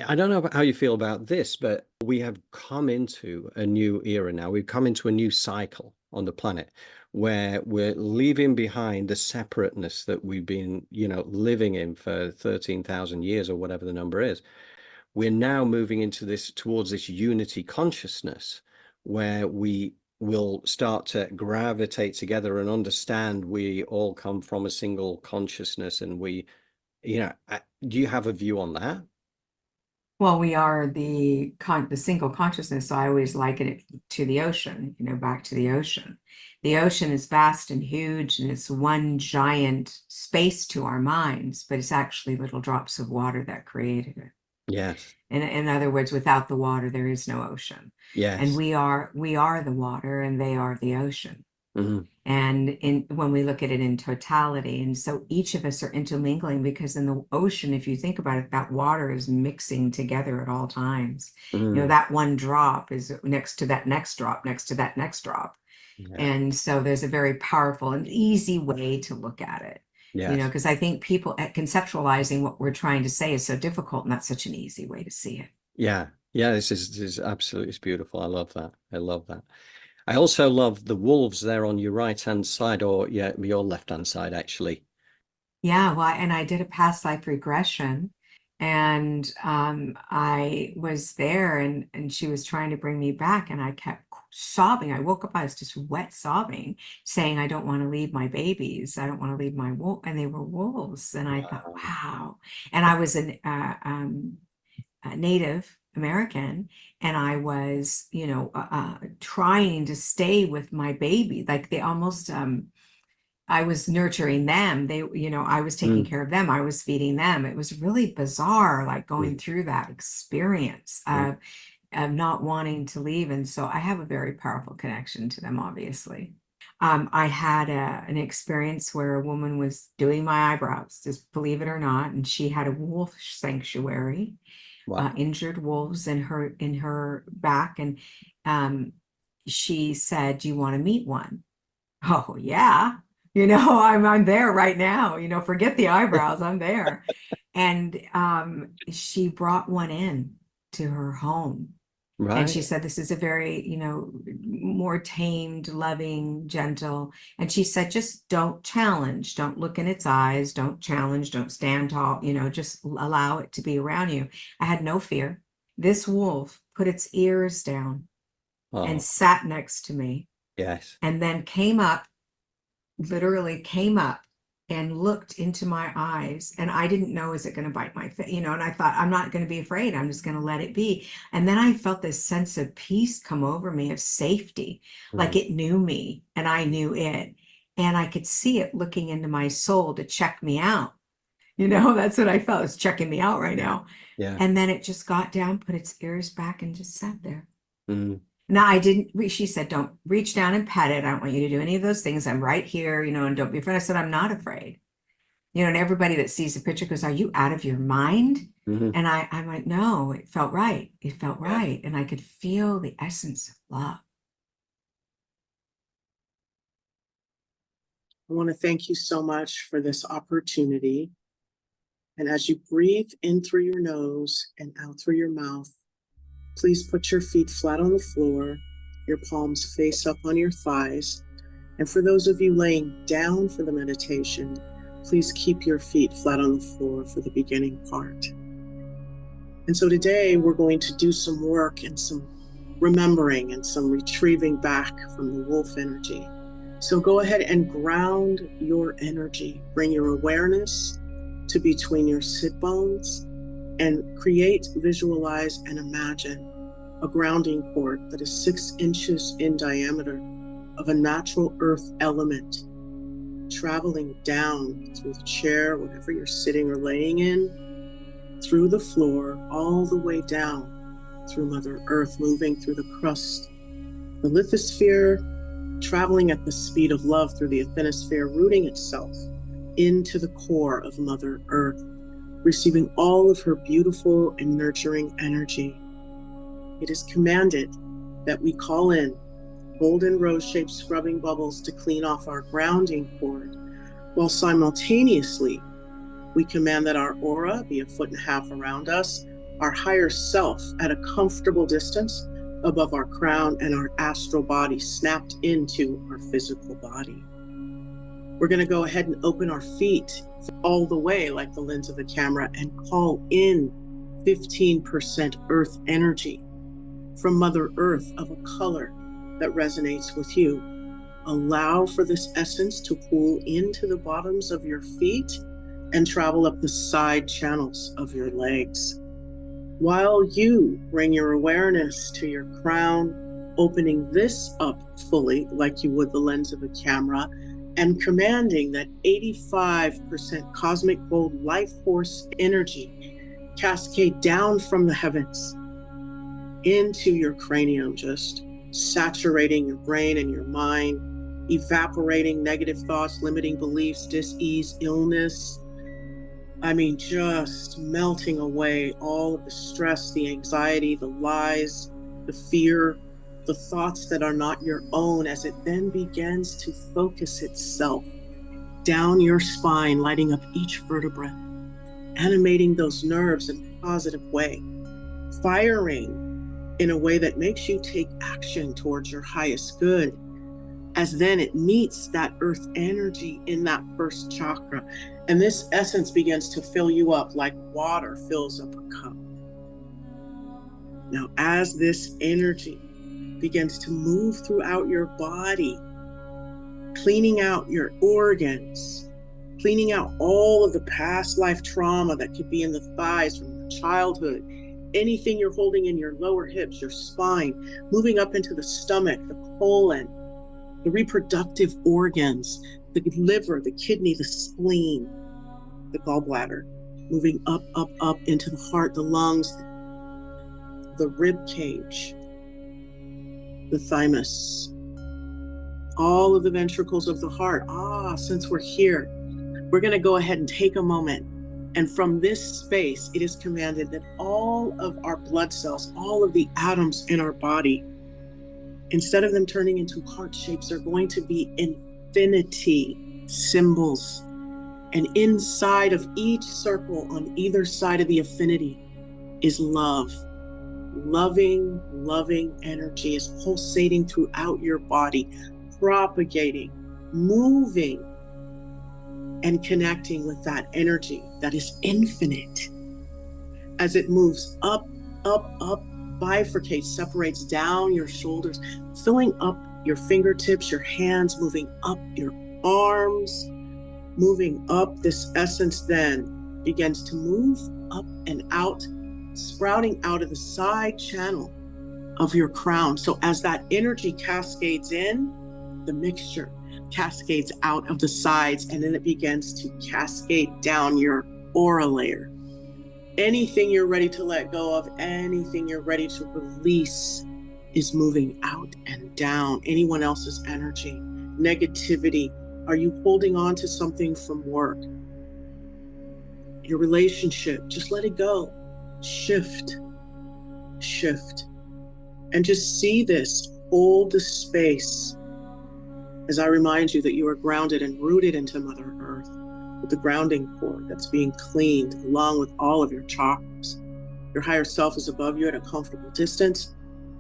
I don't know how you feel about this, but we have come into a new era now. We've come into a new cycle on the planet where we're leaving behind the separateness that we've been, living in for 13,000 years or whatever the number is. We're now moving into towards this unity consciousness where we will start to gravitate together and understand we all come from a single consciousness. And do you have a view on that? Well, we are the single consciousness. So I always liken it to the ocean, back to the ocean. The ocean is vast and huge, and it's one giant space to our minds, but it's actually little drops of water that created it. Yes. In other words, without the water, there is no ocean. Yes. And we are the water, and they are the ocean. Mm-hmm. And when we look at it in totality, and so each of us are intermingling, because in the ocean, if you think about it, that water is mixing together at all times. Mm-hmm. That one drop is next to that next drop, next to that next drop. Yeah. And so there's a very powerful and easy way to look at it. Yes. Because I think people at conceptualizing what we're trying to say is so difficult, and that's such an easy way to see it. Yeah. This is absolutely, it's beautiful. I love that. I also love the wolves there on your right-hand side, or your left-hand side, actually. Yeah, well, and I did a past life regression, and I was there, and she was trying to bring me back, and I kept sobbing. I woke up, I was just wet sobbing, saying, I don't want to leave my babies. I don't want to leave my wolf. And they were wolves. And I thought, wow. And I was a Native American, and I was, trying to stay with my baby. Like they almost, I was nurturing them. I was taking care of them. I was feeding them. It was really bizarre, like going through that experience of not wanting to leave. And so I have a very powerful connection to them, obviously. I had an experience where a woman was doing my eyebrows, just believe it or not, and she had a wolf sanctuary. Wow. injured wolves in her back, and she said, "Do you want to meet one?" Oh yeah, I'm there right now. Forget the eyebrows, I'm there. And she brought one in to her home. And she Right. said, this is a very, more tamed, loving, gentle. And she said, just don't challenge, don't look in its eyes, don't challenge, don't stand tall, just allow it to be around you. I had no fear. This wolf put its ears down and Oh, sat next to me, yes. and then literally came up and looked into my eyes, and I didn't know, is it going to bite my face, and I thought, I'm not going to be afraid, I'm just going to let it be. And then I felt this sense of peace come over me, of safety, like Mm. it knew me and I knew it, and I could see it looking into my soul to check me out. That's what I felt, it's checking me out right now. Yeah. And then it just got down, put its ears back, and just sat there. Mm. Now, she said, don't reach down and pet it. I don't want you to do any of those things. I'm right here, and don't be afraid. I said, I'm not afraid. And everybody that sees the picture goes, are you out of your mind? Mhm. And I'm like, no, it felt right. It felt Yeah. right. And I could feel the essence of love. I want to thank you so much for this opportunity. And as you breathe in through your nose and out through your mouth, please put your feet flat on the floor, your palms face up on your thighs. And for those of you laying down for the meditation, please keep your feet flat on the floor for the beginning part. And so today we're going to do some work and some remembering and some retrieving back from the wolf energy. So go ahead and ground your energy. Bring your awareness to between your sit bones and create, visualize, and imagine a grounding cord that is 6 inches in diameter of a natural earth element traveling down through the chair, whatever you're sitting or laying in, through the floor, all the way down through Mother Earth, moving through the crust, the lithosphere, traveling at the speed of love through the asthenosphere, rooting itself into the core of Mother Earth, receiving all of her beautiful and nurturing energy. It is commanded that we call in golden rose-shaped scrubbing bubbles to clean off our grounding cord, while simultaneously we command that our aura be 1.5 feet around us, our higher self at a comfortable distance above our crown, and our astral body snapped into our physical body. We're going to go ahead and open our feet all the way like the lens of the camera and call in 15% earth energy from Mother Earth of a color that resonates with you. Allow for this essence to pool into the bottoms of your feet and travel up the side channels of your legs. While you bring your awareness to your crown, opening this up fully like you would the lens of a camera, and commanding that 85% cosmic gold life force energy cascade down from the heavens into your cranium, just saturating your brain and your mind, evaporating negative thoughts, limiting beliefs, dis-ease, illness. Just melting away all of the stress, the anxiety, the lies, the fear, the thoughts that are not your own, as it then begins to focus itself down your spine, lighting up each vertebra, animating those nerves in a positive way, firing in a way that makes you take action towards your highest good, as then it meets that earth energy in that first chakra. And this essence begins to fill you up like water fills up a cup. Now, as this energy begins to move throughout your body, cleaning out your organs, cleaning out all of the past life trauma that could be in the thighs from your childhood, anything you're holding in your lower hips, your spine, moving up into the stomach, the colon, the reproductive organs, the liver, the kidney, the spleen, the gallbladder, moving up, up, up into the heart, the lungs, the rib cage, the thymus, all of the ventricles of the heart. Since we're here, we're going to go ahead and take a moment And from this space, it is commanded that all of our blood cells, all of the atoms in our body, instead of them turning into heart shapes, are going to be infinity symbols. And inside of each circle on either side of the affinity is love. Loving energy is pulsating throughout your body, propagating, moving, and connecting with that energy that is infinite. As it moves up, bifurcates, separates down your shoulders, filling up your fingertips, your hands, moving up your arms, moving up. This essence then begins to move up and out, sprouting out of the side channel of your crown. So as that energy cascades in, the mixture cascades out of the sides, and then it begins to cascade down your aura layer. Anything you're ready to let go of, anything you're ready to release is moving out and down. Anyone else's energy, negativity. Are you holding on to something from work? Your relationship, just let it go. Shift. And just see this, hold the space. As I remind you that you are grounded and rooted into Mother Earth with the grounding cord that's being cleaned along with all of your chakras. Your higher self is above you at a comfortable distance.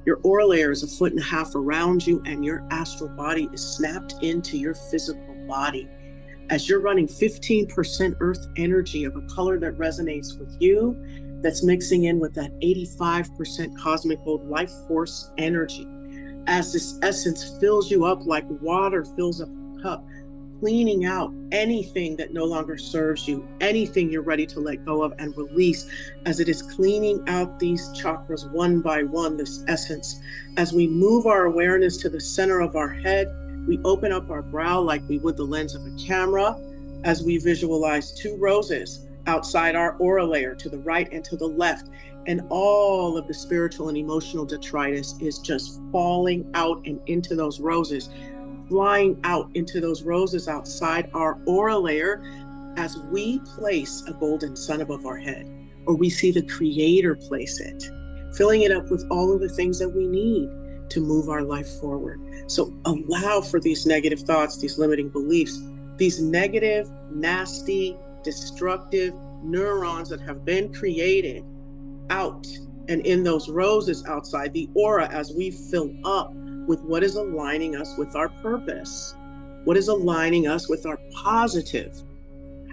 Your aura layer is 1.5 feet around you, and your astral body is snapped into your physical body. As you're running 15% earth energy of a color that resonates with you, that's mixing in with that 85% cosmic gold life force energy. As this essence fills you up like water fills up a cup, cleaning out anything that no longer serves you, anything you're ready to let go of and release, as it is cleaning out these chakras one by one, this essence. As we move our awareness to the center of our head, we open up our brow like we would the lens of a camera, as we visualize 2 roses outside our aura layer to the right and to the left. And all of the spiritual and emotional detritus is just falling out and into those roses, flying out into those roses outside our aura layer, as we place a golden sun above our head, or we see the Creator place it, filling it up with all of the things that we need to move our life forward. So allow for these negative thoughts, these limiting beliefs, these negative, nasty, destructive neurons that have been created out and in those roses outside the aura, as we fill up with what is aligning us with our purpose, what is aligning us with our positive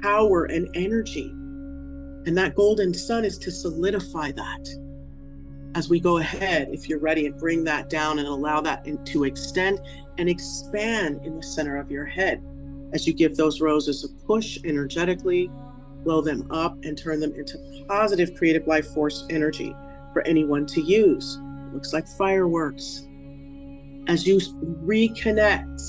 power and energy. And that golden sun is to solidify that. As we go ahead, if you're ready, and bring that down and allow that to extend and expand in the center of your head, as you give those roses a push energetically, blow them up and turn them into positive creative life force energy for anyone to use. It looks like fireworks. As you reconnect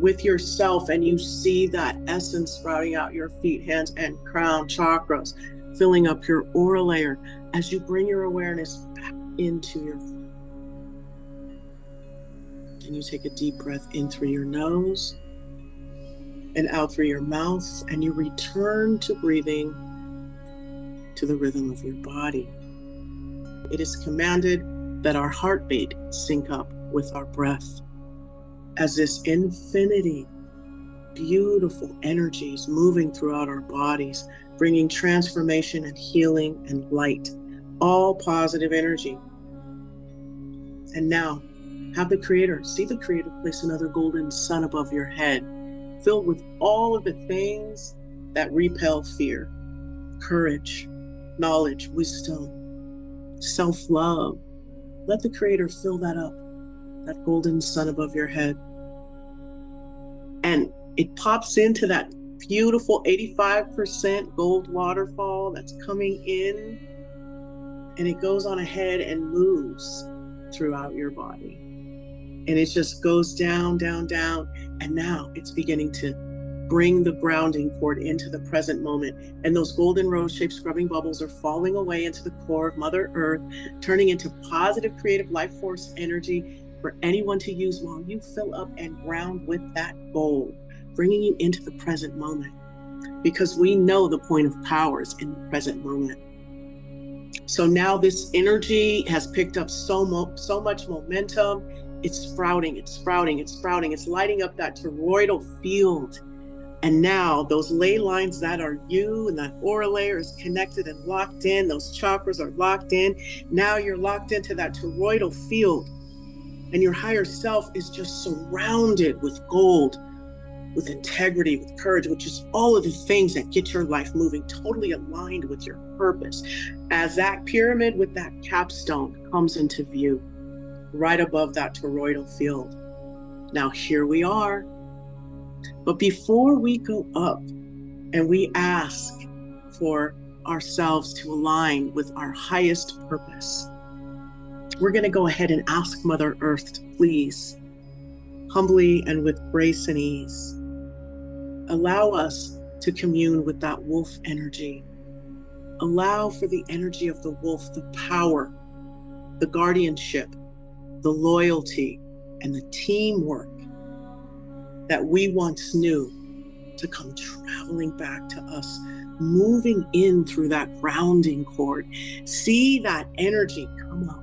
with yourself and you see that essence sprouting out your feet, hands, and crown chakras, filling up your aura layer, as you bring your awareness back into your feet. And you take a deep breath in through your nose and out through your mouth, and you return to breathing to the rhythm of your body. It is commanded that our heartbeat sync up with our breath, as this infinity, beautiful energies moving throughout our bodies, bringing transformation and healing and light, all positive energy. And now, have the Creator, see the Creator place another golden sun above your head, filled with all of the things that repel fear: courage, knowledge, wisdom, self-love. Let the Creator fill that up, that golden sun above your head. And it pops into that beautiful 85% gold waterfall that's coming in, and it goes on ahead and moves throughout your body. And it just goes down, down, down. And now it's beginning to bring the grounding cord into the present moment. And those golden rose-shaped scrubbing bubbles are falling away into the core of Mother Earth, turning into positive creative life force energy for anyone to use while you fill up and ground with that gold, bringing you into the present moment. because we know the point of power is in the present moment. So now this energy has picked up so much momentum. It's sprouting, it's sprouting, it's sprouting. It's lighting up that toroidal field. And now those ley lines that are you and that aura layer is connected and locked in. Those chakras are locked in. Now you're locked into that toroidal field. And your higher self is just surrounded with gold, with integrity, with courage, which is all of the things that get your life moving, totally aligned with your purpose. As that pyramid with that capstone comes into view, right above that toroidal field. Now here we are. But before we go up and we ask for ourselves to align with our highest purpose, we're going to go ahead and ask Mother Earth to please, humbly and with grace and ease, allow us to commune with that wolf energy. Allow for the energy of the wolf, the power, the guardianship, the loyalty, and the teamwork that we once knew to come traveling back to us, moving in through that grounding cord. See that energy come up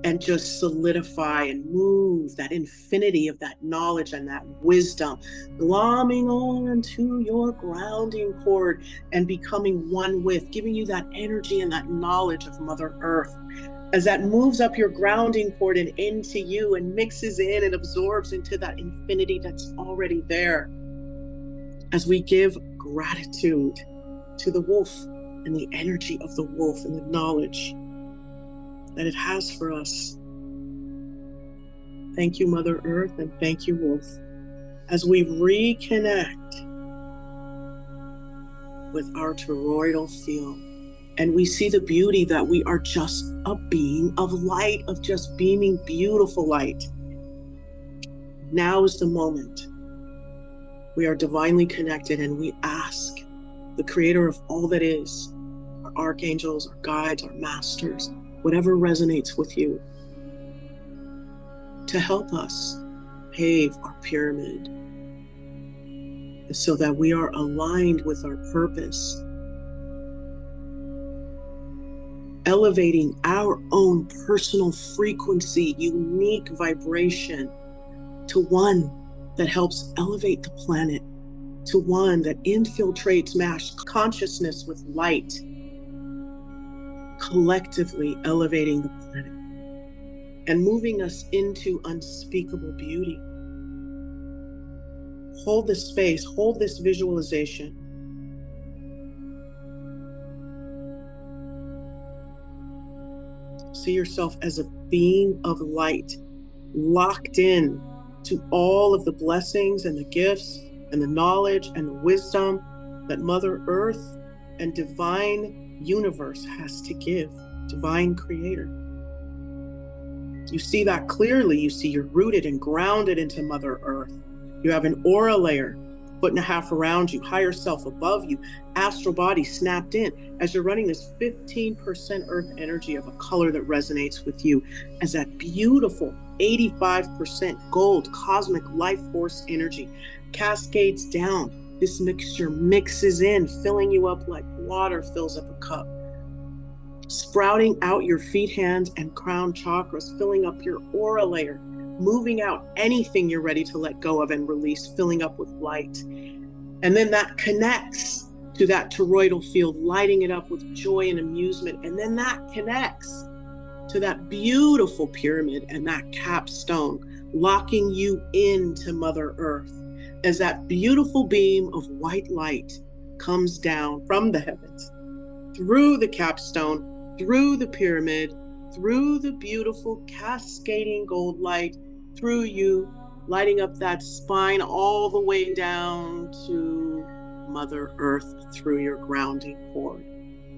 and just solidify and move that infinity of that knowledge and that wisdom, glomming on to your grounding cord and becoming one with, giving you that energy and that knowledge of Mother Earth. As that moves up your grounding cord and into you and mixes in and absorbs into that infinity that's already there. As we give gratitude to the wolf and the energy of the wolf and the knowledge that it has for us. Thank you, Mother Earth, and thank you, Wolf. As we reconnect with our toroidal field, and we see the beauty that we are just a being of light, of just beaming beautiful light. Now is the moment. We are divinely connected, and we ask the creator of all that is, our archangels, our guides, our masters, whatever resonates with you, to help us pave our pyramid so that we are aligned with our purpose, elevating our own personal frequency, unique vibration to one that helps elevate the planet, to one that infiltrates mass consciousness with light, collectively elevating the planet and moving us into unspeakable beauty. Hold this space, hold this visualization. See yourself as a being of light, locked in to all of the blessings and the gifts and the knowledge and the wisdom that Mother Earth and divine universe has to give, divine creator. You see that clearly. You see you're rooted and grounded into Mother Earth. You have an aura layer, 1.5 feet around you, higher self above you, astral body snapped in as you're running this 15% earth energy of a color that resonates with you as that beautiful 85% gold cosmic life force energy cascades down. This mixture mixes in, filling you up like water fills up a cup, sprouting out your feet, hands, and crown chakras, filling up your aura layer, moving out anything you're ready to let go of and release, filling up with light. And then that connects to that toroidal field, lighting it up with joy and amusement. And then that connects to that beautiful pyramid and that capstone, locking you into Mother Earth as that beautiful beam of white light comes down from the heavens, through the capstone, through the pyramid, through the beautiful cascading gold light, through you, lighting up that spine all the way down to Mother Earth through your grounding cord.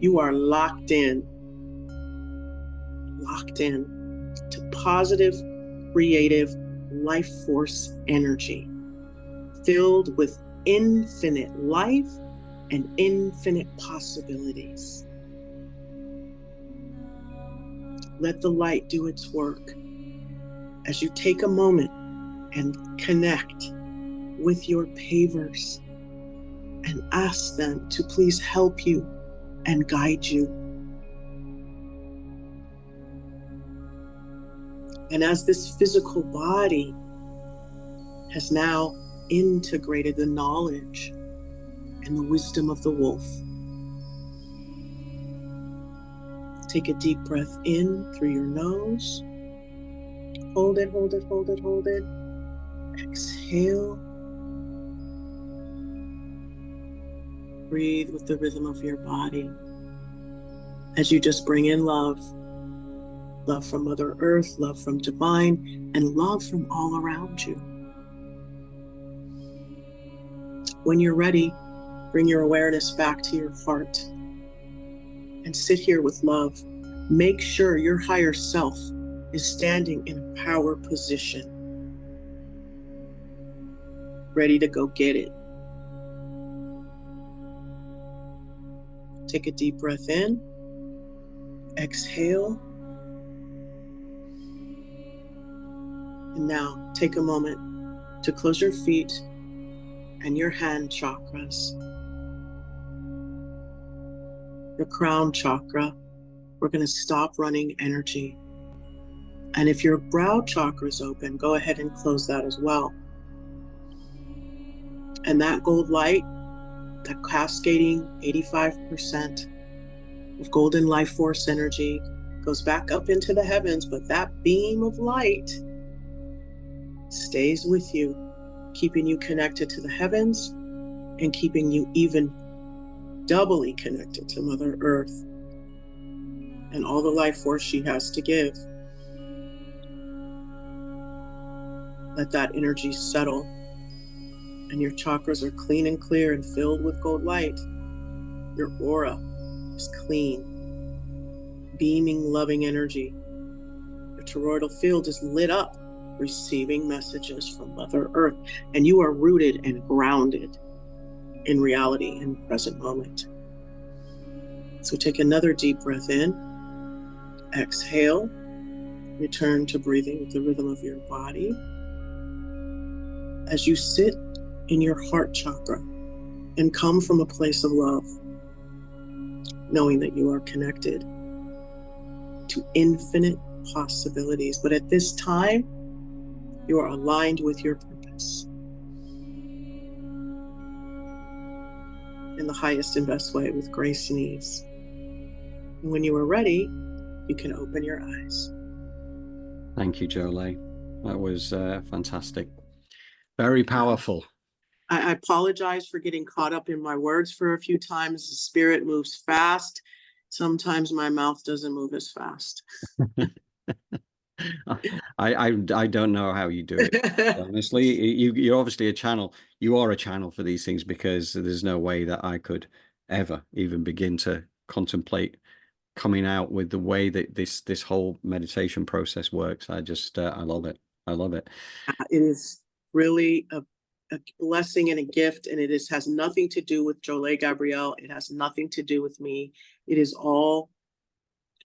You are locked in to positive, creative, life force energy, filled with infinite life and infinite possibilities. Let the light do its work as you take a moment and connect with your pavers, and ask them to please help you and guide you. And as this physical body has now integrated the knowledge and the wisdom of the wolf, take a deep breath in through your nose. Hold it, hold it, hold it, hold it. Exhale. Breathe with the rhythm of your body as you just bring in love. Love from Mother Earth, love from Divine, and love from all around you. When you're ready, bring your awareness back to your heart and sit here with love. Make sure your higher self is standing in a power position, ready to go get it. Take a deep breath in, exhale, and now take a moment to close your feet and your hand chakras. Your crown chakra, we're going to stop running energy. And if your brow chakra is open, go ahead and close that as well. And that gold light, that cascading 85% of golden life force energy goes back up into the heavens, but that beam of light stays with you, keeping you connected to the heavens and keeping you even doubly connected to Mother Earth and all the life force she has to give. Let that energy settle, and your chakras are clean and clear and filled with gold light. Your aura is clean, beaming, loving energy. Your toroidal field is lit up, receiving messages from Mother Earth, and you are rooted and grounded in reality in the present moment. So take another deep breath in, exhale, return to breathing with the rhythm of your body. As you sit in your heart chakra and come from a place of love, knowing that you are connected to infinite possibilities. But at this time, you are aligned with your purpose in the highest and best way, with grace and ease. And when you are ready, you can open your eyes. Thank you, Jolie. That was fantastic. Very powerful. I apologize for getting caught up in my words for a few times. The spirit moves fast. Sometimes my mouth doesn't move as fast. I don't know how you do it. Honestly, you're obviously a channel. You are a channel for these things, because there's no way that I could ever even begin to contemplate coming out with the way that this whole meditation process works. I just I love it. I love it. It is really a blessing and a gift, and has nothing to do with Jolie Gabrielle. It has nothing to do with me. It is all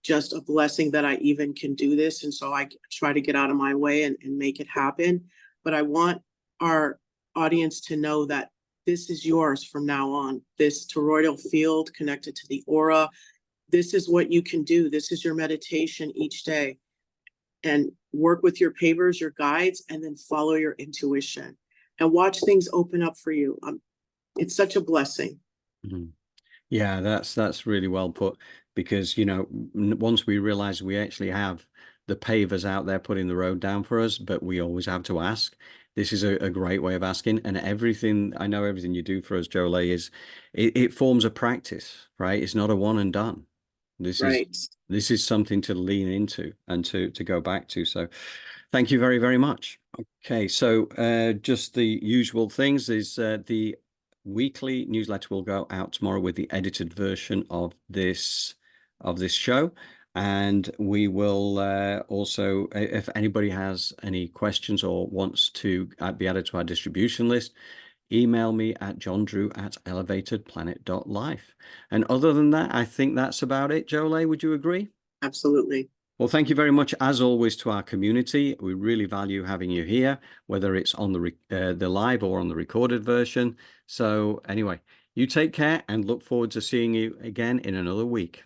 just a blessing that I even can do this. And so I try to get out of my way and make it happen. But I want our audience to know that this is yours from now on. This toroidal field connected to the aura, this is what you can do. This is your meditation each day. And work with your pavers, your guides, and then follow your intuition and watch things open up for you. It's such a blessing. Mm-hmm. Yeah, that's really well put, because, you know, once we realize we actually have the pavers out there putting the road down for us, but we always have to ask. This is a great way of asking. And everything you do for us, Jolie, is it forms a practice, right? It's not a one and done. This is something to lean into and to go back to. So thank you very, very much. Okay, so just the usual things is the weekly newsletter will go out tomorrow with the edited version of this show. And we will also, if anybody has any questions or wants to be added to our distribution list, email me at johndrew@elevatedplanet.life. And other than that, I think that's about it. Jolie, would you agree? Absolutely. Well, thank you very much, as always, to our community. We really value having you here, whether it's on the live or on the recorded version. So anyway, You take care and look forward to seeing you again in another week.